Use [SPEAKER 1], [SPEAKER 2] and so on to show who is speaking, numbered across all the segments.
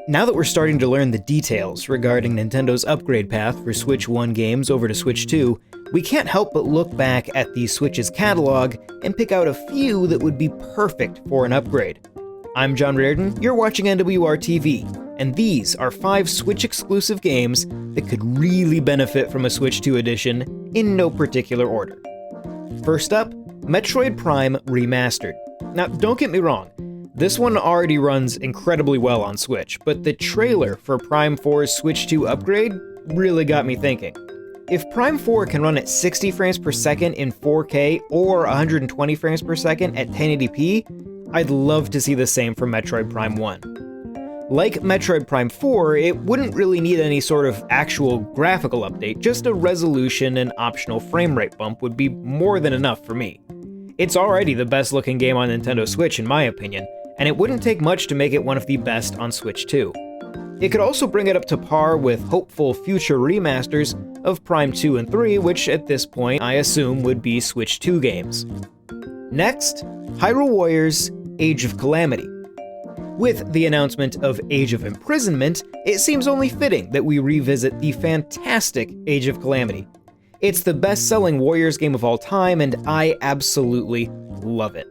[SPEAKER 1] Now that we're starting to learn the details regarding Nintendo's upgrade path for Switch 1 games over to Switch 2, we can't help but look back at the Switch's catalog and pick out a few that would be perfect for an upgrade. I'm John Reardon, you're watching NWR-TV, and these are 5 Switch-exclusive games that could really benefit from a Switch 2 edition in no particular order. First up, Metroid Prime Remastered. Now, don't get me wrong, this one already runs incredibly well on Switch, but the trailer for Prime 4's Switch 2 upgrade really got me thinking. If Prime 4 can run at 60 frames per second in 4K or 120 frames per second at 1080p, I'd love to see the same for Metroid Prime 1. Like Metroid Prime 4, it wouldn't really need any sort of actual graphical update, just a resolution and optional frame rate bump would be more than enough for me. It's already the best looking game on Nintendo Switch in my opinion, and it wouldn't take much to make it one of the best on Switch 2. It could also bring it up to par with hopeful future remasters of Prime 2 and 3, which at this point I assume would be Switch 2 games. Next, Hyrule Warriors Age of Calamity. With the announcement of Age of Imprisonment, it seems only fitting that we revisit the fantastic Age of Calamity. It's the best-selling Warriors game of all time, and I absolutely love it.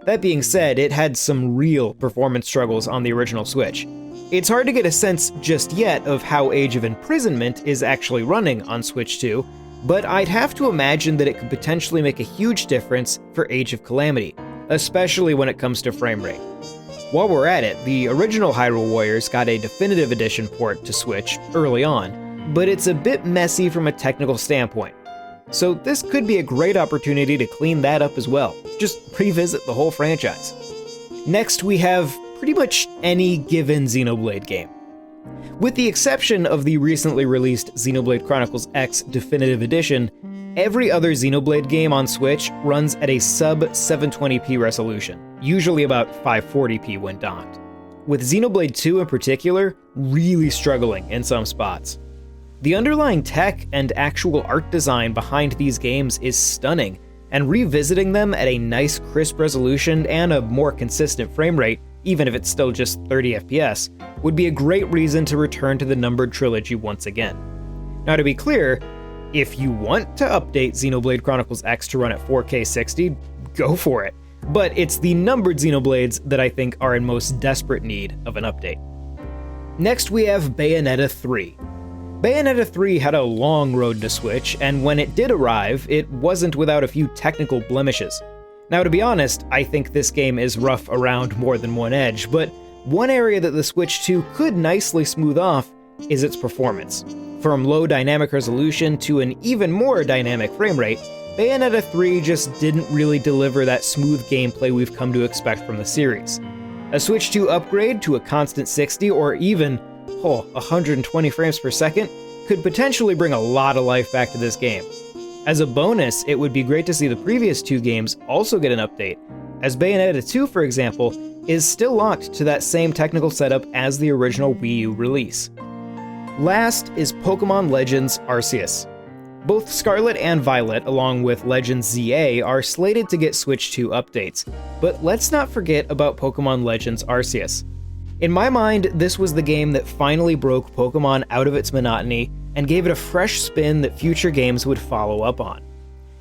[SPEAKER 1] That being said, it had some real performance struggles on the original Switch. It's hard to get a sense just yet of how Age of Imprisonment is actually running on Switch 2, but I'd have to imagine that it could potentially make a huge difference for Age of Calamity, especially when it comes to frame rate. While we're at it, the original Hyrule Warriors got a definitive edition port to Switch early on, but it's a bit messy from a technical standpoint. So this could be a great opportunity to clean that up as well. Just revisit the whole franchise. Next, we have pretty much any given Xenoblade game. With the exception of the recently released Xenoblade Chronicles X Definitive Edition, every other Xenoblade game on Switch runs at a sub-720p resolution, usually about 540p when docked. With Xenoblade 2 in particular, really struggling in some spots. The underlying tech and actual art design behind these games is stunning, and revisiting them at a nice crisp resolution and a more consistent frame rate, even if it's still just 30 FPS, would be a great reason to return to the numbered trilogy once again. Now to be clear, if you want to update Xenoblade Chronicles X to run at 4K 60, go for it. But it's the numbered Xenoblades that I think are in most desperate need of an update. Next we have Bayonetta 3. Bayonetta 3 had a long road to Switch, and when it did arrive, it wasn't without a few technical blemishes. Now to be honest, I think this game is rough around more than one edge, but one area that the Switch 2 could nicely smooth off is its performance. From low dynamic resolution to an even more dynamic frame rate, Bayonetta 3 just didn't really deliver that smooth gameplay we've come to expect from the series. A Switch 2 upgrade to a constant 60 or even 120 frames per second could potentially bring a lot of life back to this game. As a bonus, it would be great to see the previous 2 games also get an update, as Bayonetta 2, for example, is still locked to that same technical setup as the original Wii U release. Last is Pokémon Legends Arceus. Both Scarlet and Violet, along with Legends ZA, are slated to get Switch 2 updates, but let's not forget about Pokémon Legends Arceus. In my mind, this was the game that finally broke Pokémon out of its monotony and gave it a fresh spin that future games would follow up on.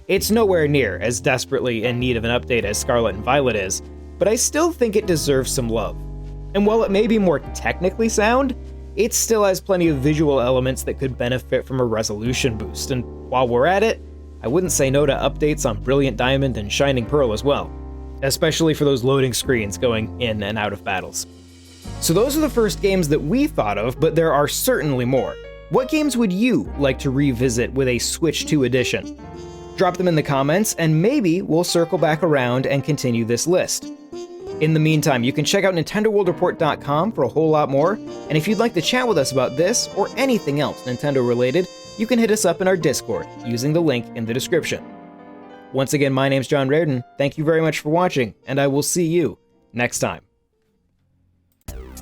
[SPEAKER 1] It's nowhere near as desperately in need of an update as Scarlet and Violet is, but I still think it deserves some love. And while it may be more technically sound, it still has plenty of visual elements that could benefit from a resolution boost, and while we're at it, I wouldn't say no to updates on Brilliant Diamond and Shining Pearl as well, especially for those loading screens going in and out of battles. So those are the first games that we thought of, but there are certainly more. What games would you like to revisit with a Switch 2 edition? Drop them in the comments, and maybe we'll circle back around and continue this list. In the meantime, you can check out NintendoWorldReport.com for a whole lot more, and if you'd like to chat with us about this or anything else Nintendo related, you can hit us up in our Discord using the link in the description. Once again, my name's John Reardon, thank you very much for watching, and I will see you next time.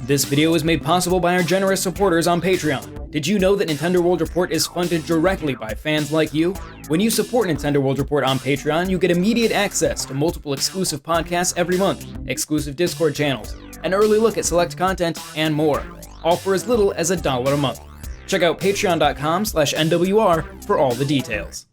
[SPEAKER 1] This video was made possible by our generous supporters on Patreon. Did you know that Nintendo World Report is funded directly by fans like you? When you support Nintendo World Report on Patreon, you get immediate access to multiple exclusive podcasts every month, exclusive Discord channels, an early look at select content, and more.
[SPEAKER 2] all for as little as $1 a month. Check out patreon.com/NWR for all the details.